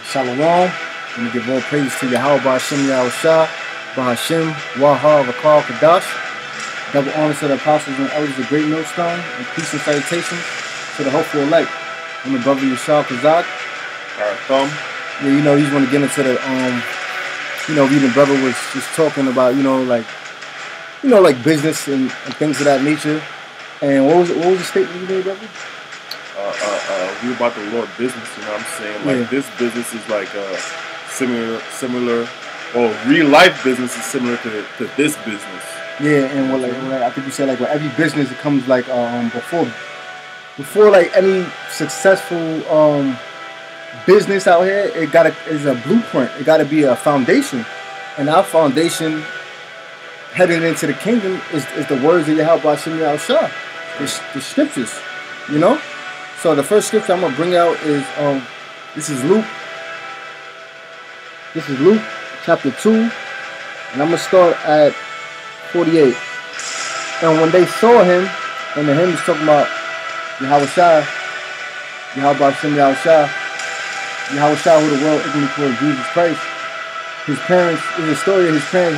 Shalom. And we give all praise to Yahweh Ba'Hashem Yahushua, Ba'Hashem, Wahar, Rakal, Kadash. Double honors to the apostles and elders of Great Millstone, and peace and salutations to the hopeful elect. I'm the brother Yashar Kazak. Yeah, he's want to get into the me and the brother was just talking about, like business and things of that nature. And what was the statement you made, brother? We about the Lord business, you know what I'm saying? Like this business is like similar, or real life business is similar to this business. Yeah, and what I think you said, like with every business, it comes like before like any successful business out here, is a blueprint. It gotta be a foundation, and our foundation heading into the kingdom is the words of Yahweh Ba'Hashem Yahushua, the scriptures, So the first scripture I'm gonna bring out is this is Luke. This is Luke chapter 2, and I'm gonna start at 48. And when they saw him, and the hymn is talking about Yahushua, Yahweh Ba'Hashem Yahushua, Yahushua, who the world ignorantly called Jesus Christ. His parents, is a story of his parents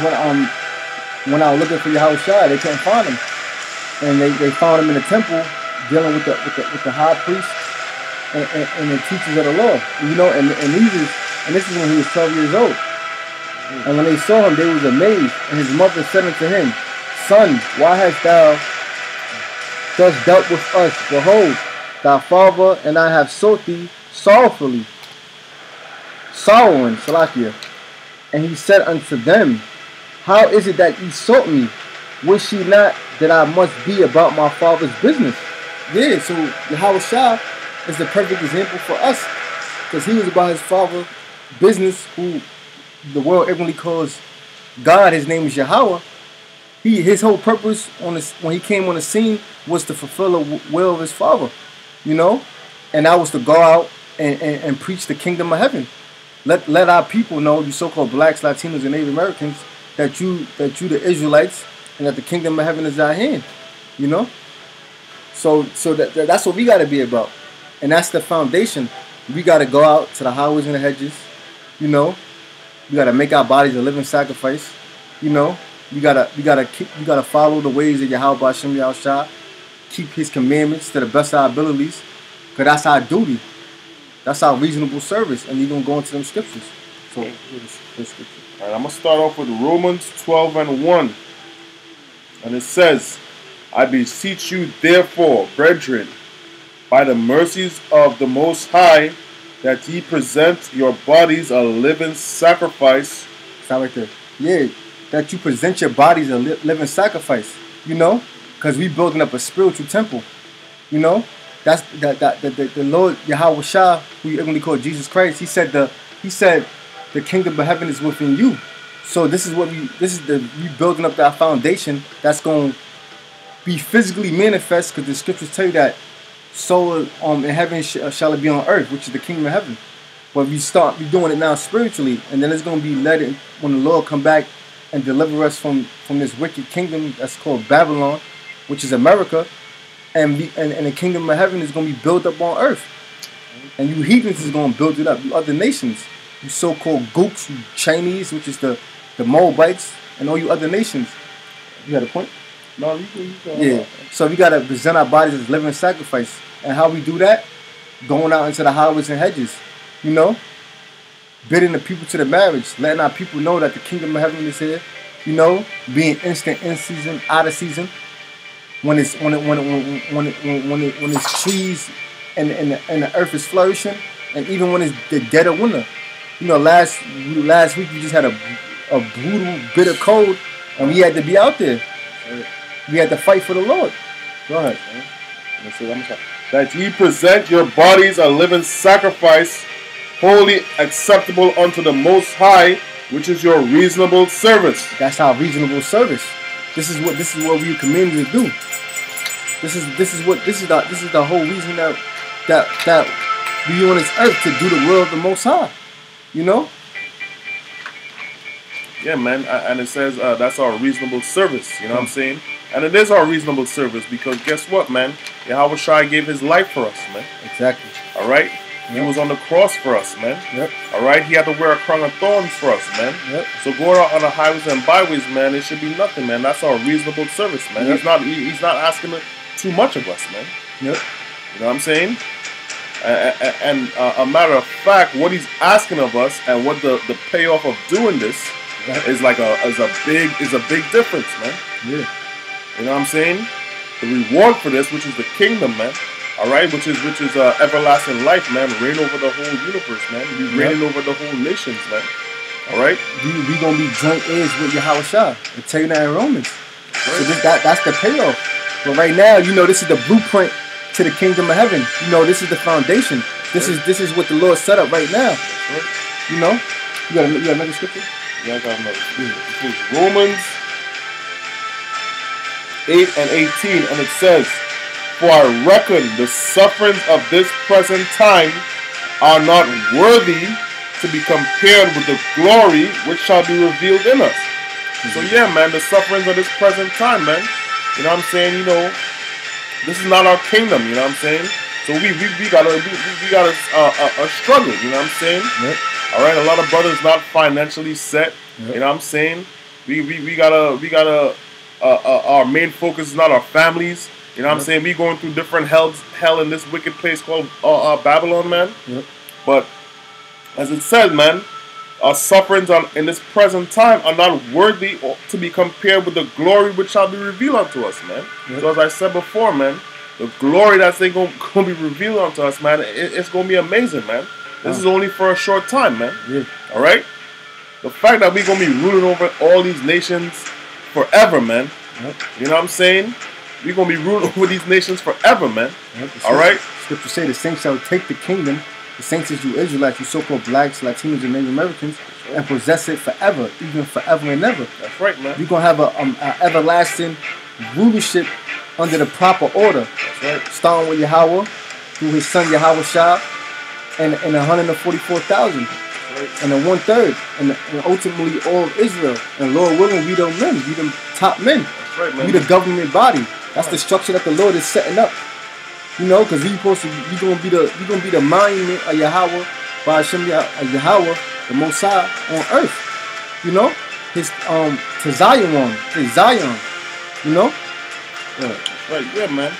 went out looking for Yahushua. They couldn't find him, and they found him in the temple, dealing with the high priest and the teachers of the law, and this is when he was 12 years old. And when they saw him, they was amazed. And his mother said unto him, Son, why hast thou thus dealt with us? Behold, thy father and I have sought thee sorrowing, Salakia. And he said unto them, How is it that ye sought me? Wish ye not that I must be about my father's business? Yeah, so Yahushua is the perfect example for us, because he was about his father's business, who the world ignorantly calls God. His name is Yahweh. His whole purpose when he came on the scene was to fulfill the will of his father, and that was to go out and preach the kingdom of heaven. Let our people know, you so-called blacks, Latinos, and Native Americans, that you the Israelites, and that the kingdom of heaven is at hand, So that's what we got to be about, and that's the foundation. We got to go out to the highways and the hedges, We got to make our bodies a living sacrifice, We gotta follow the ways of Yahweh Ba'Hashem Yahushua, keep His commandments to the best of our abilities, because that's our duty. That's our reasonable service, and you're gonna go into them scriptures. So, the scripture. All right, I'm gonna start off with Romans 12:1, and it says, I beseech you, therefore, brethren, by the mercies of the Most High, that ye present your bodies a living sacrifice. Stop right there. Yeah, that you present your bodies a living sacrifice. Because we building up a spiritual temple. That's the Lord Yahweh Shah, who you only call Jesus Christ. He said the kingdom of heaven is within you. So this is we building up that foundation that's going to be physically manifest, because the scriptures tell you that so in heaven shall it be on earth, which is the kingdom of heaven. But we doing it now spiritually, and then it's going to be led in, when the Lord come back and deliver us from this wicked kingdom that's called Babylon, which is America, and the kingdom of heaven is going to be built up on earth. And you heathens is going to build it up. You other nations, you so-called gooks, you Chinese, which is the Moabites, and all you other nations. You got a point? No, you can. Yeah. So we got to present our bodies as living sacrifice. And how we do that? Going out into the highways and hedges, bidding the people to the marriage, letting our people know that the kingdom of heaven is here, being instant, in season, out of season. When it's trees and the earth is flourishing, and even when it's the dead of winter. Last week we just had a brutal, bitter cold, and we had to be out there. We had to fight for the Lord. Go ahead. That ye present your bodies a living sacrifice, wholly acceptable unto the Most High, which is your reasonable service. That's our reasonable service. This is what we are commanded to do. This is the whole reason that we on this earth, to do the will of the Most High. Yeah, man, and it says that's our reasonable service. You know what I'm saying? And it is our reasonable service, because guess what, man? Yahweh Shai gave his life for us, man. Exactly. All right? He was on the cross for us, man. Yep. All right, he had to wear a crown of thorns for us, man. Yep. So going out on the highways and byways, man, it should be nothing, man. That's our reasonable service, man. Yep. He's not asking too much of us, man. Yep. You know what I'm saying? And a matter of fact, what he's asking of us and what the payoff of doing this is a big difference, man. Yeah. You know what I'm saying? The reward for this, which is the kingdom, man. All right, which is everlasting life, man. Reign over the whole universe, man. We reigning over the whole nations, man. All right. We gonna be joint heirs with Yahweh Shah. I tell you that in Romans. Right. So that's the payoff. But right now, this is the blueprint to the kingdom of heaven. This is the foundation. This is what the Lord set up right now. Right. You got another scripture? Yeah, I got another scripture. This is Romans 8 and 18, and it says, "For I reckon the sufferings of this present time are not worthy to be compared with the glory which shall be revealed in us." So yeah, man, the sufferings of this present time, man. You know what I'm saying? This is not our kingdom. You know what I'm saying? So we gotta struggle. You know what I'm saying? Yep. All right, a lot of brothers not financially set. Yep. You know what I'm saying? We gotta our main focus is not our families. You know what I'm saying? We going through different hell in this wicked place called Babylon, man. Yep. But as it says, man, our sufferings in this present time are not worthy to be compared with the glory which shall be revealed unto us, man. Yep. So as I said before, man, the glory that's going to be revealed unto us, man, it's going to be amazing, man. This is only for a short time, man. Yeah. All right? The fact that we're going to be ruling over all these nations forever, man. Yep. You know what I'm saying? We're going to be ruling over these nations forever, man. Yep. All right? Scripture say the saints shall take the kingdom. The saints is you Israelites, you so-called blacks, Latinos, and Native Americans, and possess it forever, even forever and ever. That's right, man. We're going to have a everlasting rulership under the proper order. That's right. Starting with Yahweh, through his son Yahweh Shah, and 144,000. Right. And then 1/3, and ultimately all of Israel. And Lord willing, we the men, we the top men. That's right, man. We the government body. That's the structure that the Lord is setting up. Because we gonna be the monument of Yahweh, by Hashem Yahweh, the Most High on earth. His to Zion, his Zion. Yeah. That's right, yeah, man.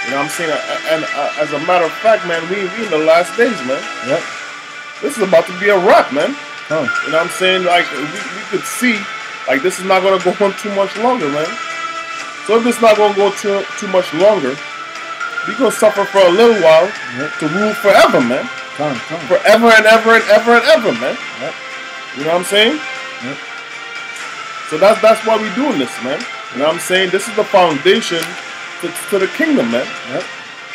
You know what I'm saying? And as a matter of fact, man, we in the last days, man. Yep. This is about to be a wrap, man. Huh. You know what I'm saying? Like, we could see, like, this is not going to go on too much longer, man. So if it's not going to go too much longer, we're going to suffer for a little while to rule forever, man. Come. Forever and ever and ever and ever, man. Yep. You know what I'm saying? Yep. So that's why we're doing this, man. You know what I'm saying? This is the foundation to the kingdom, man. Yep.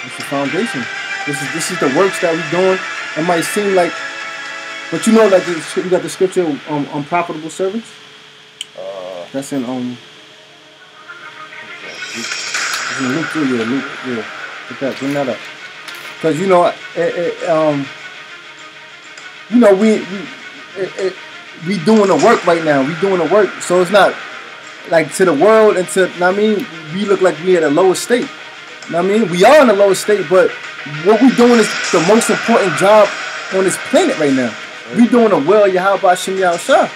It's the foundation. This is the works that we're doing. It might seem like, but you got the scripture on unprofitable servants. That's in it's in Luke 2, Luke, bring that up. Because we doing the work right now. We doing the work, so it's not like to the world and to. We look like we at a lower state. We are in the lowest state, but what we doing is the most important job on this planet right now. We doing the will of Yahweh Hashem Yahushua.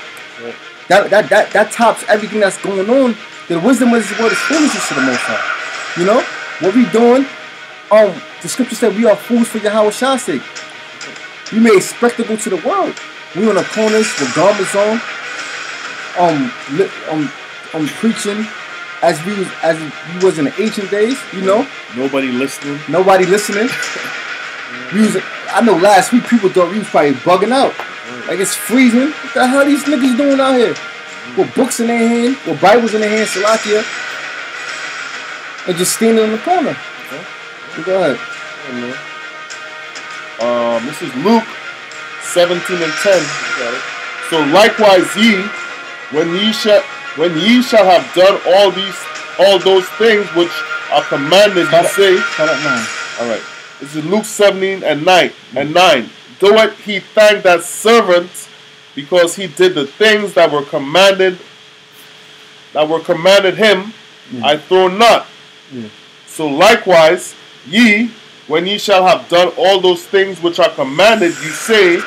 That tops everything that's going on. The wisdom of this world is foolishness to the Most High. What we doing? The scripture said we are fools for Yahweh Shah's sake. We made spectacle to the world. We on the corners with garments on, preaching as we was in the ancient days. Nobody listening. I know last week people thought we was probably bugging out. Like it's freezing. What the hell these niggas doing out here? With books in their hand, with Bibles in their hand, Salakia, and just standing in the corner. Okay. Go ahead. This is Luke 17 and 10. So likewise ye, when ye shall have done all those things which are commanded, you say. Start at 9. All right. This is Luke 17 and 9. Do it, he thanked that servant because he did the things that were commanded him. I throw not. So likewise, ye, when ye shall have done all those things which are commanded, you say,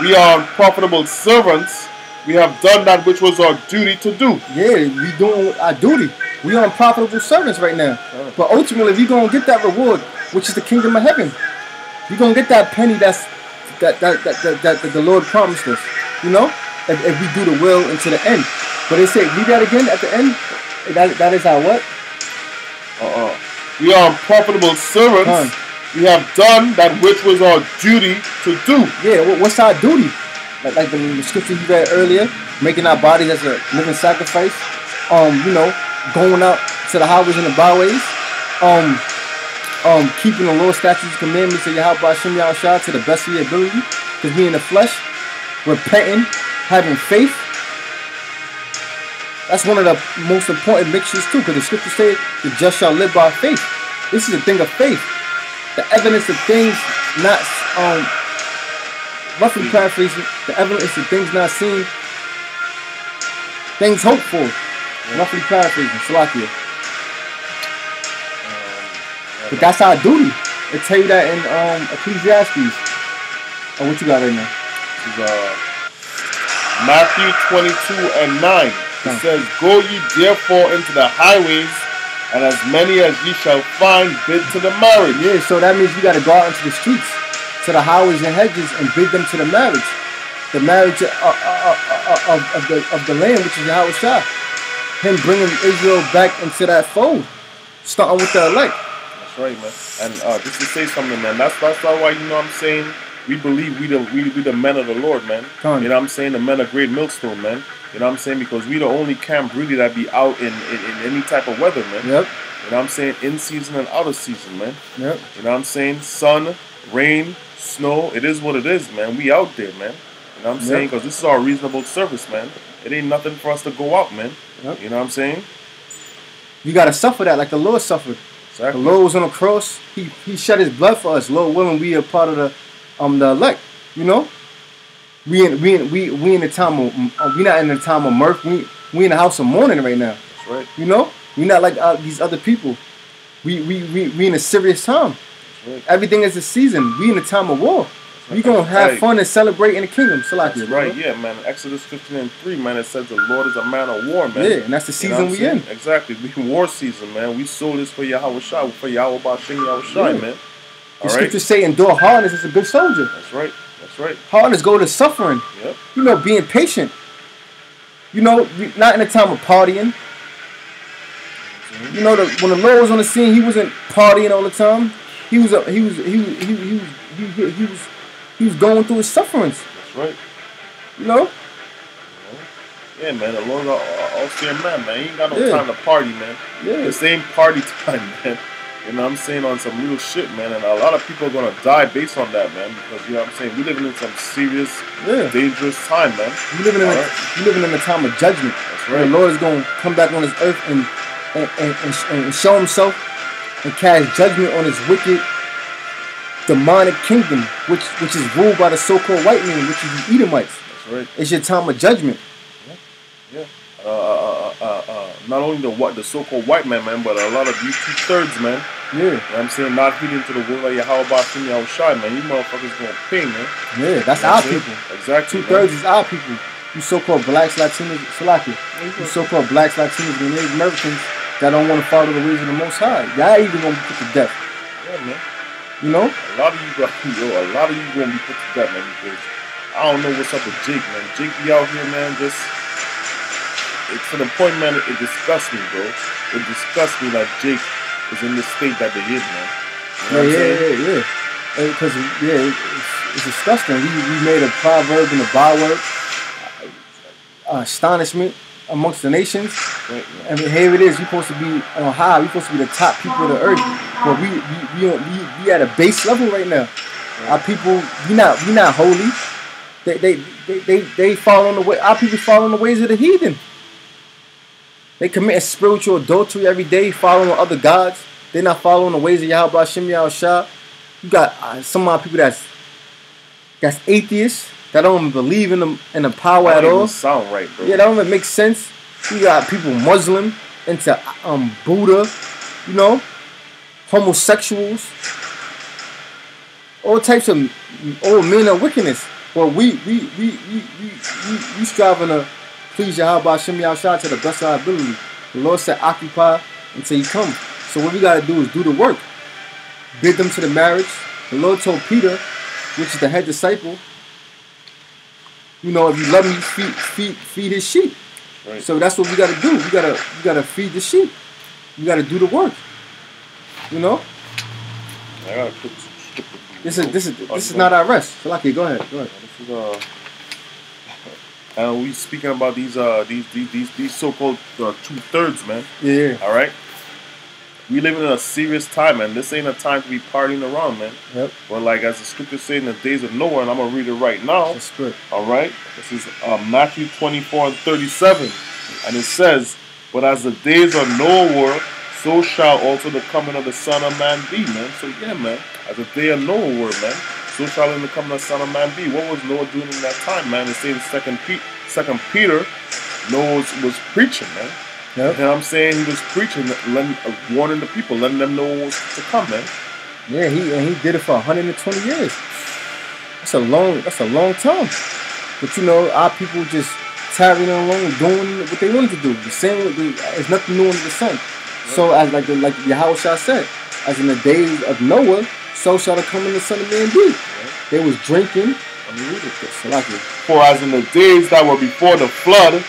we are unprofitable servants. We have done that which was our duty to do. Yeah, we doing our duty. We are unprofitable servants right now. But ultimately, we gonna get that reward, which is the kingdom of heaven. We gonna get that penny that the Lord promised us. You know, if we do the will until the end. But they say, read that again at the end. That is our what? We are unprofitable servants. We have done that which was our duty to do. Yeah, what's our duty? Like the scripture you read earlier, making our bodies as a living sacrifice. You know, going out to the highways and the byways. Keeping the Lord's statutes, commandments of Yahweh Hashem Yahushua to the best of your ability. Because we in the flesh, repenting, having faith. That's one of the most important mixtures too. Because the scripture said, the just shall live by faith. This is a thing of faith. The evidence of things not roughly paraphrasing, the evidence of things not seen, things hoped for. Roughly paraphrasing, Salakia. But that's our duty. It tell you that in Ecclesiastes. Oh, what you got right now? This is Matthew 22:9. It says, go ye therefore into the highways, and as many as ye shall find, bid to the marriage. Yeah, so that means you got to go out into the streets, to the highways and hedges, and bid them to the marriage. The marriage of the land, which is Yahweh Shah. Him bringing Israel back into that fold, starting with the elect. That's right, man. And just to say something, man, that's why, you know what I'm saying, we believe we the men of the Lord, man. You know what I'm saying? The men of Great Millstone, man. You know what I'm saying? Because we the only camp really that be out in any type of weather, man. Yep. You know what I'm saying? In season and out of season, man. Yep. You know what I'm saying? Sun, rain, snow. It is what it is, man. We out there, man. You know what I'm saying? Because this is our reasonable service, man. It ain't nothing for us to go out, man. Yep. You know what I'm saying? You got to suffer that like the Lord suffered. Exactly. The Lord was on the cross. He shed his blood for us. Lord willing, we are part of the elect. You know? We in the time of we not in the time of mirth. We in the house of mourning right now. That's right. You know, we not like these other people. We in a serious time. That's right. Everything is a season. We in the time of war. We gonna have fun and celebrate in the kingdom. That's right. Yeah, man. Exodus 15:3, man. It says the Lord is a man of war, man. Yeah, and that's the season we in. Exactly. We in war season, man. We sold this for Yahweh Shai, for Yahweh Bashim Yahweh Shai, man. The scriptures say endure hardness as a good soldier. That's right. That's right. Hardness go to suffering. Yep. You know, being patient. You know, not in the time of partying. You know, when the Lord was on the scene, he wasn't partying all the time. He was going through his sufferings. That's right. You know. Yeah, man. The Lord's all seeing man. He ain't got no time to party, man. Yeah. This ain't party time, man. You know what I'm saying? On some real shit, man. And a lot of people are going to die based on that, man. Because, you know what I'm saying? We're living in some serious, dangerous time, man. We're living in a time of judgment. That's right. The Lord is going to come back on this earth and show himself and cast judgment on his wicked, demonic kingdom, which is ruled by the so-called white man, which is the Edomites. That's right. It's your time of judgment. Yeah. Not only the so-called white man, but a lot of you 2/3, man. Yeah. You know what I'm saying? Not heeding to the will of Yahweh Bashim Yahweh Shai, man. You motherfuckers gonna pay, man. Yeah, that's our people. Exactly. 2/3 is our people. You so-called blacks, Latinos, Salakia. You so-called blacks, Latinos, and Native Americans that don't want to follow the ways of the Most High. Y'all even gonna be put to death. Yeah, man. You know? A lot of you gonna be put to death, man, because I don't know what's up with Jake, man. Jake be out here, man, just to the point, man, it disgusts me, bro. It disgusts me that Jake is in the state that they is, man. You know yeah. Because, it's disgusting. We made a proverb and a byword, astonishment amongst the nations. Right, and here it is. We're supposed to be on high. We're supposed to be the top people of the earth. But we at a base level right now. Right. Our people, we not holy. They fall on the way. Our people fall on the ways of the heathen. They commit spiritual adultery every day, following other gods. They're not following the ways of Yahweh Hashem Yahweh Shah. You got some of our people that's atheists, that don't even believe in the power at all. That sound right, bro. Yeah, that don't even make sense. You got people Muslim into Buddha, you know, homosexuals. all types of men of wickedness. Well, we striving to please Yahweh Hashem Yahushua to the best of our ability. The Lord said, occupy until He comes. So what we got to do is do the work. Bid them to the marriage. The Lord told Peter, which is the head disciple, you know, if you love me, feed His sheep. Right. So that's what we got to do. We gotta feed the sheep. We got to do the work. You know. I gotta put this is not our rest. So, Lucky, go ahead. This is and we speaking about these so-called 2/3, man. Yeah. All right. We living in a serious time, man. This ain't a time to be partying around, man. Yep. But like as the scripture say in the days of Noah, and I'm gonna read it right now. That's good. All right. This is Matthew 24:37, and it says, "But as the days of Noah were, so shall also the coming of the Son of Man be," man. So yeah, man. As the day of Noah were, man, so shall in the coming of the Son of Man be. What was Noah doing in that time, man? It says in Second Peter, Noah was preaching, man. Yep. You know what I'm saying? He was preaching, warning the people, letting them know what was to come, man. Yeah, he did it for 120 years. That's a long time. But you know, our people just tarrying along and doing what they wanted to do. The same, there's nothing new under the sun. So as like Yahweh said, as in the days of Noah, so shall the coming of the Son of Man be. They was drinking. Let me read it. For as in the days that were before the flood,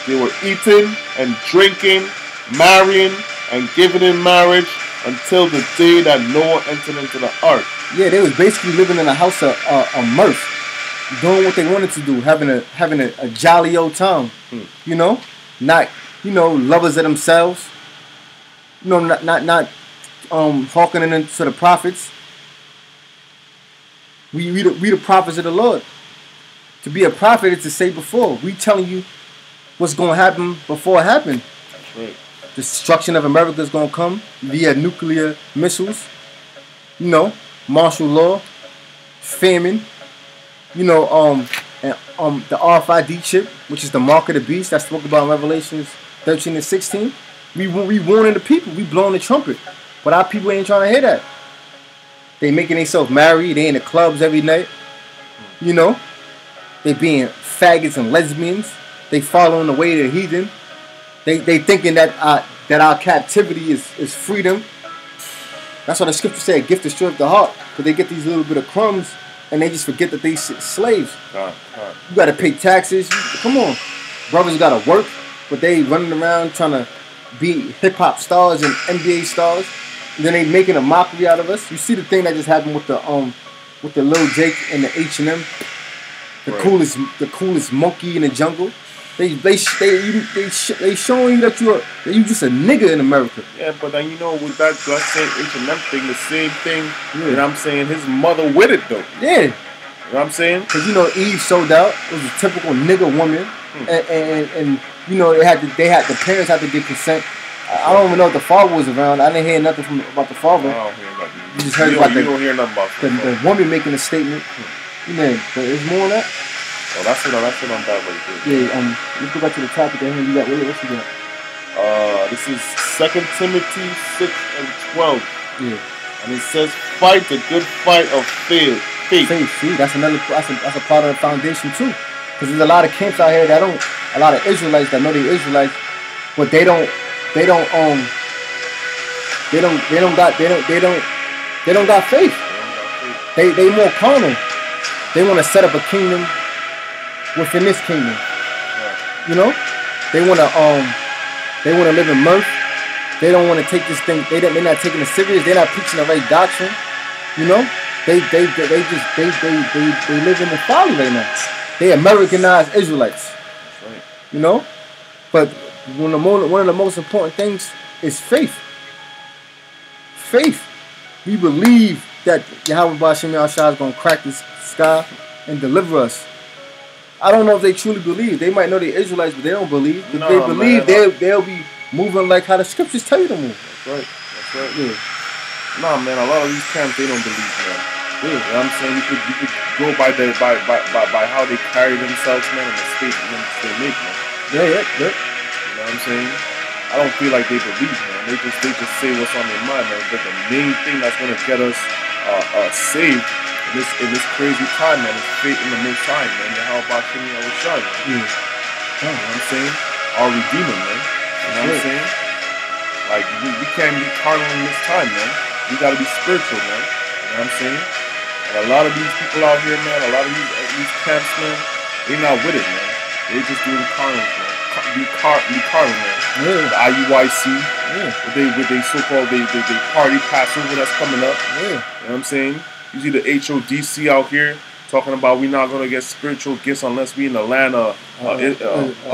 they were eating and drinking, marrying and giving in marriage until the day that Noah entered into the ark. Yeah, they was basically living in a house of mirth, doing what they wanted to do, having a jolly old time. You know, not lovers of themselves. You know, not hearkening into the prophets. We the prophets of the Lord. To be a prophet is to say before. We telling you what's going to happen before it happened. That's right. Destruction of America is going to come via nuclear missiles. You know, martial law, famine. You know, and the RFID chip, which is the mark of the beast that's spoken about in Revelations 13 and 16. We warning the people. We blowing the trumpet. But our people ain't trying to hear that. They making themselves married. They in the clubs every night. You know, they being faggots and lesbians. They following the way of the heathen. They thinking that our captivity is freedom. That's why the scripture said, "Gift destroyeth the heart," because they get these little bit of crumbs and they just forget that they slaves. You got to pay taxes. Come on, brothers got to work, but they running around trying to be hip hop stars and NBA stars. And then they making a mockery out of us. You see the thing that just happened with the Lil Jake and the H&M, the coolest monkey in the jungle. They showing you that you just a nigga in America. Yeah, but then you know with that same H&M thing, the same thing. Yeah. You know what I'm saying? His mother with it though. Yeah. You know what I'm saying? Because you know Eve sold out. It was a typical nigga woman, and you know the parents had to get consent. I don't even know if the father was around. I didn't hear nothing about the father. I don't hear nothing. You just heard about you don't hear nothing about the woman making a statement. You know, but there's more than that. Oh, that's it on that right there. Yeah, let's go back to the topic at hand. You got what you got? This is 2 Timothy 6 and 12. Yeah. And it says, "Fight the good fight of faith." Faith. See, that's a part of the foundation too. Because there's a lot of camps out here a lot of Israelites that know they're Israelites, but they don't got faith. They more carnal. They want to set up a kingdom within this kingdom. You know? They want to live in mirth. They don't want to take this thing. They're not taking it serious. They're not preaching the right doctrine. You know? They live in the folly right now. They Americanized Israelites. Right. You know? But one of the most important things is faith. Faith. We believe that Yahweh Ba'ashem Yahushua is going to crack this sky and deliver us. I don't know if they truly believe. They might know they're Israelites, but they don't believe. If they believe, they'll be moving like how the scriptures tell you to move. That's right. Yeah. Nah, man, a lot of these camps, they don't believe, man. Yeah. You know what I'm saying? You could go by how they carry themselves, man, and the statements they make, man. Yeah. You know what I'm saying? I don't feel like they believe, man. They just say what's on their mind, man. But the main thing that's gonna get us saved in this crazy time, man. It's faith in the Most High, man. The how about Shimmy Awashai, man. Yeah. You know what I'm saying? Our Redeemer, man. You know what I'm saying? Like, we can't be carnal in this time, man. We gotta be spiritual, man. You know what I'm saying? And a lot of these people out here, man, a lot of these camps, man, they not with it, man. They just doing carnal, man. Be carnal, man. Yeah. The IUIC, Yeah. with they so-called they party Passover that's coming up. Yeah. You know what I'm saying? You see the HODC out here talking about we not gonna get spiritual gifts unless we in the land of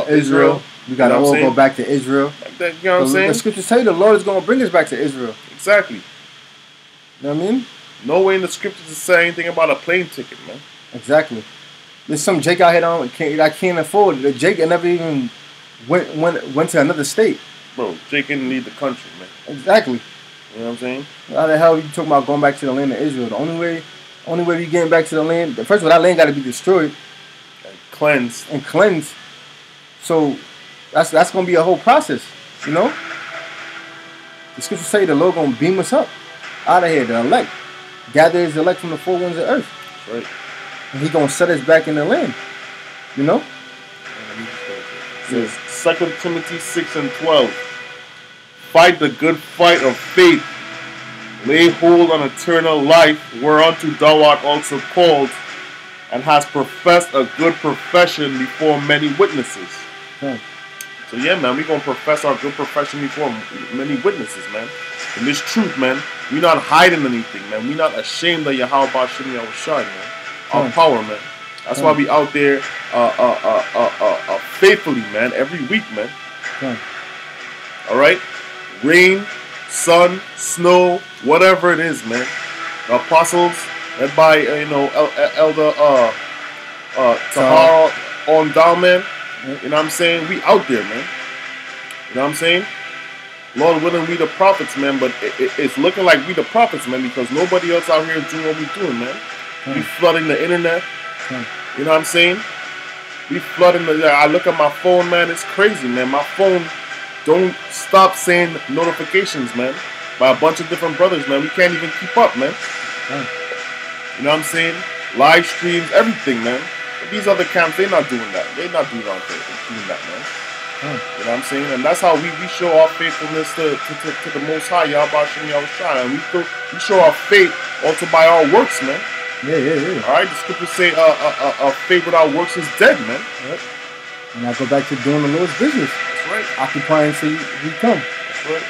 Israel. We gotta You know what all I'm go saying? back to Israel. Like that, you know what I'm saying? The scriptures say the Lord is gonna bring us back to Israel. Exactly. You know what I mean? No way in the scriptures to say anything about a plane ticket, man. Exactly. There's some Jake out here that can't afford it. The Jake never even went to another state. Bro, Jake didn't leave the country, man. Exactly. You know what I'm saying? How the hell you talking about going back to the land of Israel? The only way we getting back to the land, first of all, that land got to be destroyed And cleansed. and cleansed. So that's gonna be a whole process, you know. The scriptures say the Lord gonna beam us up out of here, the elect, gather His elect from the four winds of earth, That's right. and He gonna set us back in the land, you know. It says 2 Timothy 6:12. Fight the good fight of faith. Lay hold on eternal life, whereunto thou art also called, and hast professed a good profession before many witnesses. Okay. So yeah, man, we gonna profess our good profession before many witnesses, man. And this truth, man, we not hiding anything, man. We not ashamed of Yahweh Bashim Yahushai, man. Our power, man. That's why we out there faithfully, man, every week, man. Okay. All right? Rain, sun, snow, whatever it is, man. The apostles, led by, Elder Tahara on down, man. You know what I'm saying? We out there, man. You know what I'm saying? Lord willing, we the prophets, man. But it's looking like we the prophets, man, because nobody else out here is doing what we doing, man. We flooding the internet. You know what I'm saying? We flooding the... I look at my phone, man. It's crazy, man. My phone don't stop saying notifications, man. By a bunch of different brothers, man. We can't even keep up, man. You know what I'm saying? Live streams, everything, man. But these other camps, they not doing that. They not doing that, man. You know what I'm saying? And that's how we show our faithfulness to the Most High, Yahweh Shem Yahushua. And we show our faith also by our works, man. Yeah. Alright, the scriptures say faith without works is dead, man. Yep. And I go back to doing the Lord's business. That's right. Occupying till He come. That's right.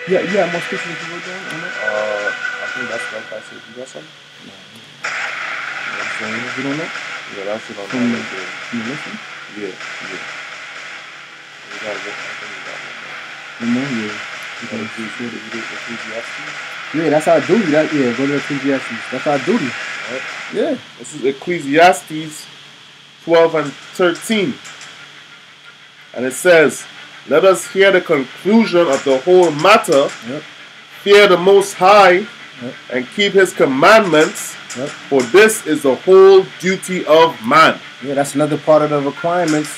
Yeah, you have more scriptures you wrote down on that? I think that's it. You got something? No. You know what I'm saying? You don't know? Yeah, that's it on From that the- right there. You listen? Yeah. We gotta go. I think we got one more. You know, yeah. You gotta do Ecclesiastes. Yeah, that's our duty. Go to Ecclesiastes. That's our duty. Alright. Yeah. This is Ecclesiastes 12 and 13. And it says, let us hear the conclusion of the whole matter. Yep. Fear the Most High Yep. and keep His commandments. Yep. For this is the whole duty of man. Yeah, that's another part of the requirements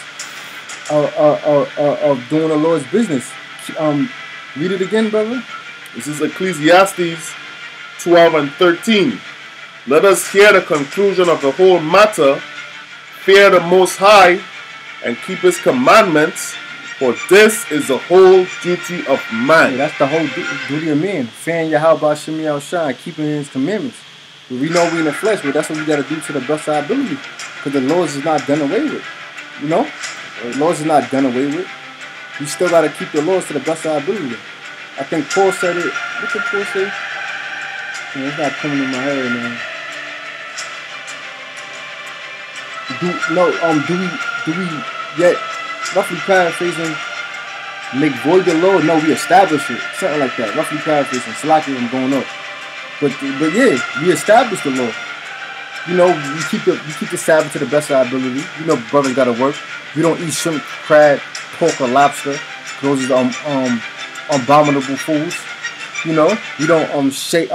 of doing the Lord's business. Read it again, brother. This is Ecclesiastes 12 and 13. Let us hear the conclusion of the whole matter. Fear the Most High and keep His commandments. For this is the whole duty of Yeah, man. that's the whole duty of man. Fearing Yahweh Shem Yahushua, keeping His commandments. But we know we in the flesh, but that's what we got to do to the best of our ability. Because the laws is not done away with. You know? The laws is not done away with. We still got to keep the laws to the best of our ability. I think Paul said it. What did Paul say? Man, it's not coming in my head right now. Do we yet, roughly paraphrasing, make void the law? No, we establish it. Something like that. Roughly paraphrasing. Slacking and going up. But yeah, we establish the law. You know, we keep the Sabbath to the best of our ability. You know, brothers gotta work. We don't eat shrimp, crab, pork, or lobster. Those are abominable foods. You know, we don't shave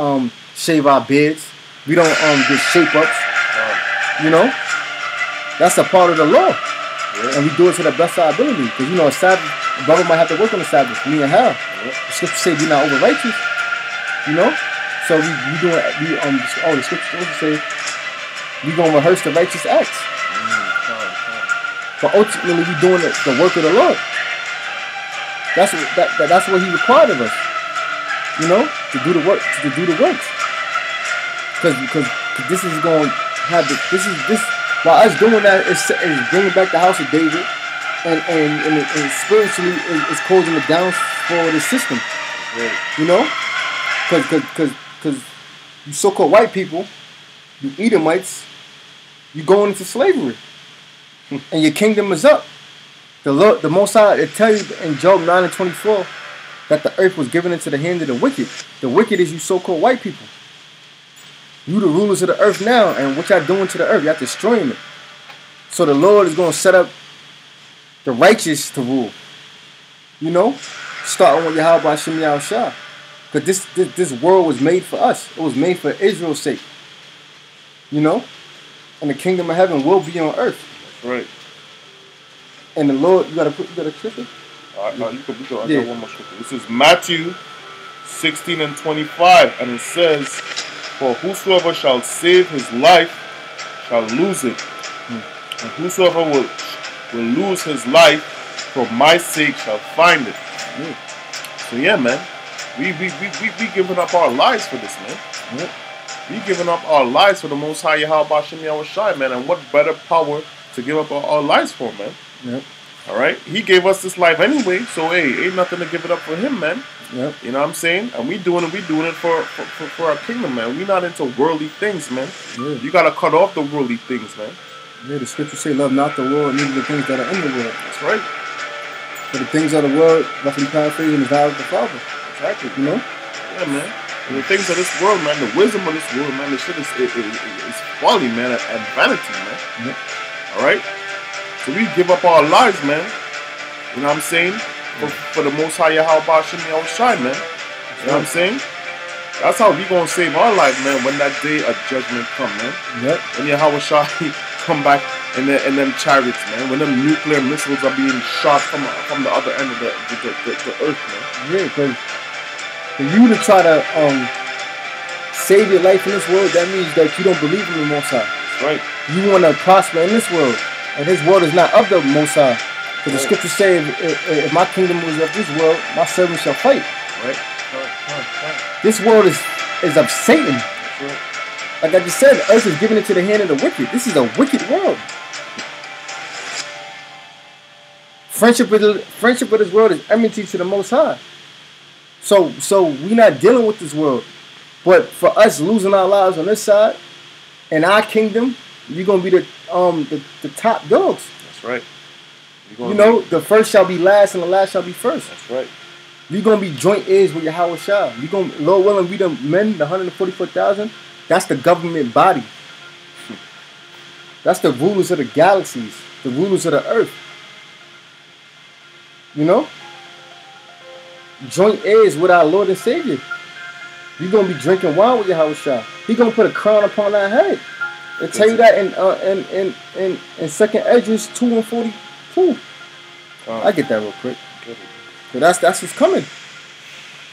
our beards. We don't get shape ups. You know, that's a part of the law, and we do it to the best of our ability. Because you know, a Sabbath, a brother might have to work on the Sabbath. Me and hell, the scripture say we're not over righteous. You know, So we doing the scriptures also say we gonna rehearse the righteous acts. But ultimately we doing the work of the Lord. That's what He required of us. You know, to do the work, to do the works. Because this is going to have this while us doing that is bringing back the house of David, and spiritually is causing the downfall of the system. Right. You know, because you so-called white people, you Edomites, you going into slavery, and your kingdom is up. The Most High, it tell you in Job 9:24 that the earth was given into the hand of the wicked. The wicked is you so-called white people. You the rulers of the earth now, and what y'all doing to the earth? Y'all destroying it. So the Lord is going to set up the righteous to rule. You know, starting with Yahweh Hashem Yahushua. Because this world was made for us. It was made for Israel's sake. You know, and the kingdom of heaven will be on earth. That's right. And the Lord, you got a scripture? I got one more scripture. This is Matthew 16:25, and it says, "For whosoever shall save his life shall lose it, and whosoever will lose his life for my sake shall find it." So yeah, man, we giving up our lives for this, man. We giving up our lives for the Most High Yahweh Bashem Yahushai, man. And what better power to give up our lives for, man? Yep. All right, He gave us this life anyway, so hey, ain't nothing to give it up for Him, man. Yep. You know what I'm saying? And we doing it for our kingdom, man. We not into worldly things, man. Yeah. You gotta cut off the worldly things, man. Yeah, the scriptures say, "Love not the world, neither the things that are in the world." That's right. For the things of the world, roughly paraphrasing, is not of the Father. Exactly. You know? Yeah, man. And the things of this world, man, the wisdom of this world, man, the shit is folly, man, and vanity, man. Yep. All right. So we give up our lives, man. You know what I'm saying? For the Most High Yahweh Bashem Yahushai, man. You know what I'm saying? That's how we gonna save our life, man, when that day of judgment come, man. Yep. When Yahweh Shai come back in them chariots, man. When them nuclear missiles are being shot from the other end of the earth, man. Yeah, because for you to try to save your life in this world, that means that you don't believe in the Most High. That's right. You want to prosper in this world, and this world is not of the Most High. Because the scriptures say, if my kingdom was of this world, my servants shall fight. Right. This world is of Satan. Right. Like I just said, the earth is given into the hand of the wicked. This is a wicked world. Friendship with this world is enmity to the Most High. So we not dealing with this world. But for us losing our lives on this side, in our kingdom, you're gonna be the top dogs. That's right. You know, the first shall be last and the last shall be first. That's right. You're gonna be joint heirs with Yahweh Shah. You're gonna, Lord willing, we the men, the 144,000. That's the government body. That's the rulers of the galaxies, the rulers of the earth. You know, joint heirs with our Lord and Savior. You're gonna be drinking wine with Yahweh Shah. He's gonna put a crown upon our head. They tell you that in 2nd Esdras 2:42. I get that real quick. So that's what's coming.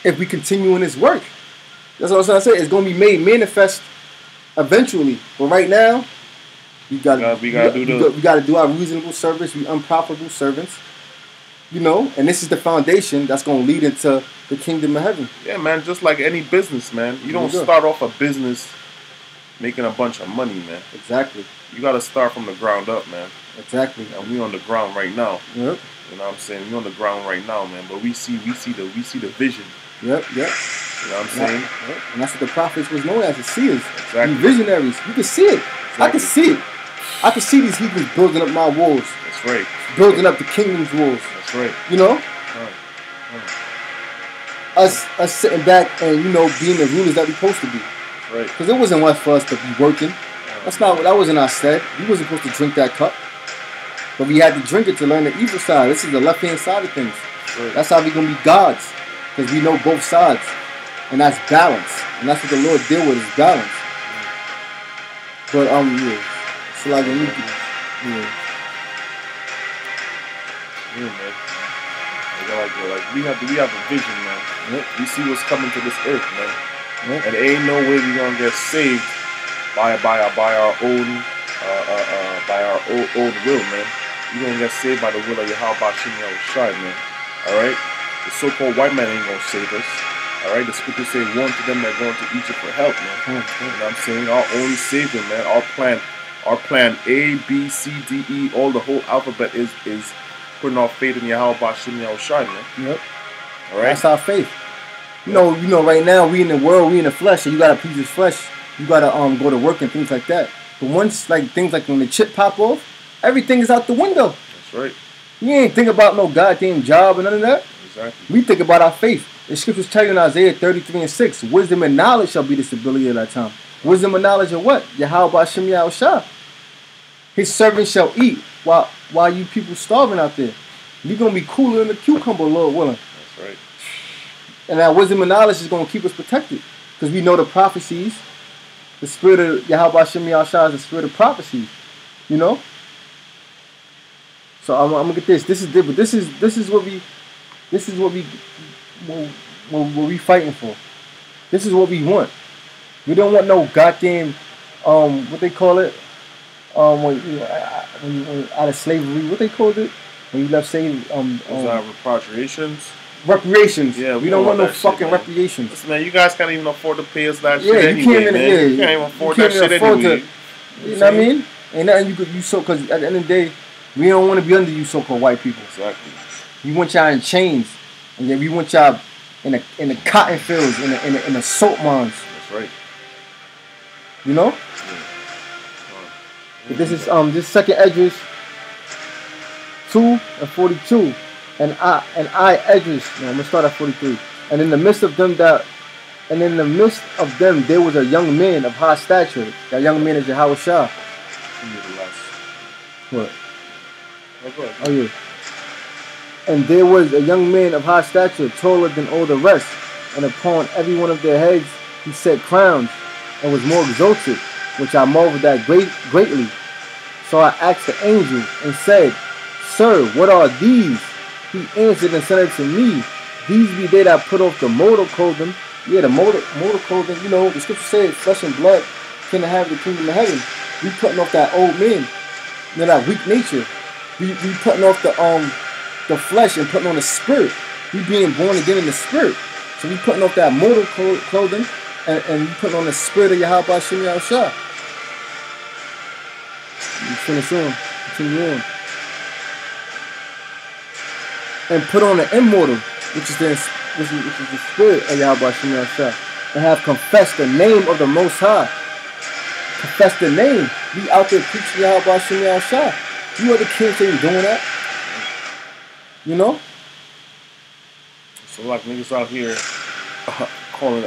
If we continue in this work, that's what I'm saying. It's gonna be made manifest eventually. But right now, we gotta do our reasonable service. We unprofitable servants. You know, and this is the foundation that's gonna lead into the kingdom of heaven. Yeah, man. Just like any business, man. You don't start off a business making a bunch of money, man. Exactly. You gotta start from the ground up, man. Exactly. And we on the ground right now. Yep. You know what I'm saying? We on the ground right now, man. But we see the vision. Yep. You know what I'm saying? Yep. And that's what the prophets was known as, the seers. Exactly. The visionaries. You can see it. Exactly. I can see it. I can see these heathens building up my walls. That's right. Building up the kingdom's walls. That's right. You know? Right. Us sitting back and, you know, being the rulers that we're supposed to be. Right. Because it wasn't much for us to be working. That wasn't our set. We wasn't supposed to drink that cup. But we had to drink it to learn the evil side. This is the left-hand side of things. Right. That's how we're going to be gods. Because we know both sides. And that's balance. And that's what the Lord deal with, is balance. But, yeah. So, like, when we do, yeah. Yeah, man. Like we have a vision, man. Yep. We see what's coming to this earth, man. Yep. And there ain't no way we gonna get saved by our own will, man. We gonna get saved by the will of Yahweh Shem Yahushai, man. All right. The so-called white man ain't gonna save us. All right. The scriptures say, "Woe to them that go into Egypt for help," man. You know what I'm saying? Our only savior, man. Our plan A, B, C, D, E, all the whole alphabet is putting our faith in Yahweh Shem Yahushai, man. Yep. All right. That's our faith. You know, right now we in the world, we in the flesh, and you gotta please this flesh. You gotta go to work and things like that. But once like things like when the chip pop off, everything is out the window. That's right. You ain't think about no goddamn job and none of that. Exactly. We think about our faith. The scriptures tell you in Isaiah 33:6, wisdom and knowledge shall be the stability of that time. Wisdom and knowledge of what? Yahweh Shem Yahushua. His servants shall eat while you people starving out there. You're gonna be cooler than a cucumber, Lord willing. That's right. And that wisdom and knowledge is gonna keep us protected. Because we know the prophecies. The spirit of Yahweh Shem Yahushua is the spirit of prophecy. You know? So I'm gonna get this. This is different. This is what we fighting for. This is what we want. We don't want no goddamn what they call it? When you out of slavery, what they called it? When you left slavery, repatriations. Reparations. Yeah, we don't want no fucking shit, reparations. Listen, man, you guys can't even afford to pay us that Yeah, shit you anyway, can't man. even, You can't even afford that shit anyway. You know what I mean? Ain't nothing you so, because at the end of the day, we don't want to be under you so-called white people. Exactly. We want y'all in chains, and then we want y'all in the cotton fields, in the soap mines. That's right. You know? Yeah. But this is this second Esdras 2:42, and I Esdras. No, I'm gonna start at 43. And in the midst of them there was a young man of high stature. That young man is Yahweh Shah. What? Oh yeah. And there was a young man of high stature, taller than all the rest, and upon every one of their heads he set crowns, and was more exalted, which I marveled at greatly. So I asked the angel and said, Sir, what are these? He answered and said unto me, These be they that put off the mortal clothing. Yeah, the mortal clothing, you know, the scripture says flesh and blood cannot have the kingdom of heaven. We putting off that old man, you know, that weak nature. We putting off the flesh and putting on the spirit. We being born again in the spirit. So we putting off that mortal clothing and we putting on the spirit of Yahweh Shem Yahushua. You finish on. Continue on. And put on the immortal, which is the spirit of Yahweh Shem Yahushua, and have confessed the name of the Most High. Confess the name. We out there preaching Yahweh Shem Yahushua. You other kids ain't doing that. You know? So like niggas out here calling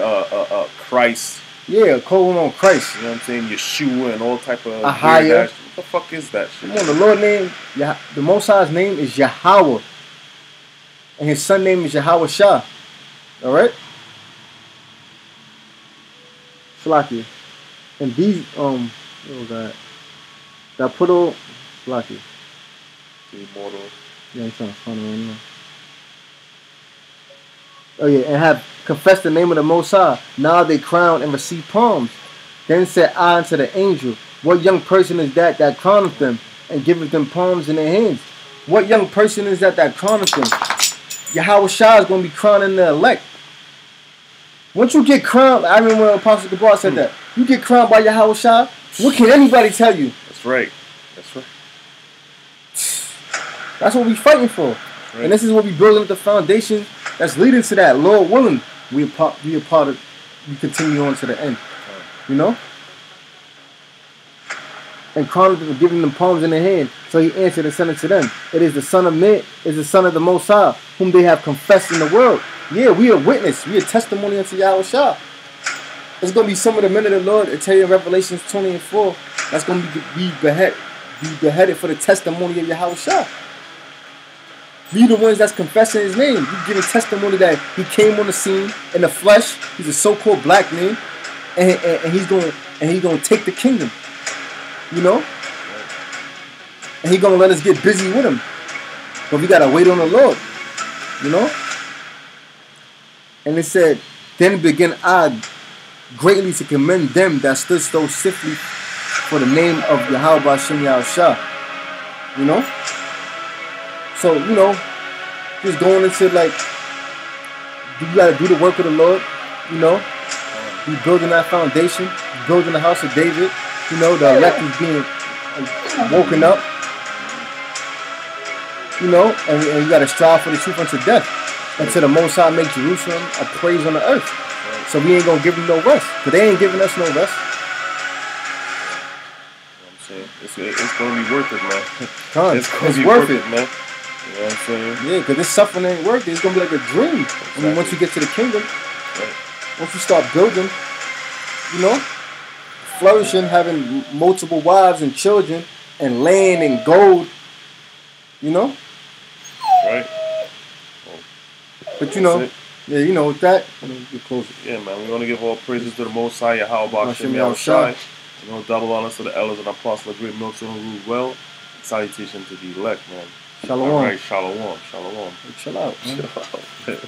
Christ. Yeah, calling on Christ. You know what I'm saying? Yeshua and all type of higher. What the fuck is that shit? Come on, the Lord name, the Most High's name is Yahweh. And his son name is Yahweh Shah. Alright? Shalaki. And these, what was that? That put on, Shalaki. The immortal. Yeah, I'm trying to find it right now. Oh yeah, and have confessed the name of the Most High. Now they crown and receive palms. Then said I unto the angel, What young person is that crowneth them and giveth them palms in their hands? What young person is that crowneth them? Yahweh Shah is going to be crowning the elect. Once you get crowned, I remember when Apostle Gabar said that. You get crowned by Yahweh Shah, what can anybody tell you? That's right. That's right. That's what we fighting for. Right. And this is what we building up the foundation that's leading to that. Lord willing, we continue on to the end. You know? And crowned giving them palms in their hand. So he answered and said unto them, It is the Son of Man, is the Son of the Most High, whom they have confessed in the world. Yeah, we are witness. We are testimony unto Yahweh Shah. It's going to be some of the men of the Lord that tell you in Revelations 20:4 that's going to be beheaded for the testimony of Yahweh Shah. We the ones that's confessing his name. We giving testimony that he came on the scene in the flesh. He's a so-called black man, and he's going to take the kingdom. You know, and he's gonna let us get busy with him, but we gotta wait on the Lord. You know. And it said, then began I greatly to commend them that stood so stiffly for the name of Yahweh Hashem Yahushua. You know? So, you know, just going into like, you gotta do the work of the Lord, you know? We building that foundation, building the house of David, you know, the elect is being woken up, you know, and you gotta strive for the truth unto death. Until the Most High make Jerusalem a praise on the earth. So we ain't gonna give them no rest. But they ain't giving us no rest. You know what I'm saying? It's gonna be worth it, man. It's worth it, man. You know what I'm saying? Yeah, because this suffering ain't worth it. It's gonna be like a dream. Exactly. I mean, once you get to the kingdom, once you start building, you know, flourishing, having multiple wives and children, and land and gold, you know? Right. But you know, yeah, you know, with that, we're close. Yeah, man, we want to give all praises to the Most High, Yahweh Hashem Yahushua. You know, double honors to the elders and apostles of great milk who rule well. Salutation to the elect, man. Shalom. All right, shalom. Shalom. Chill out, man. Chill out.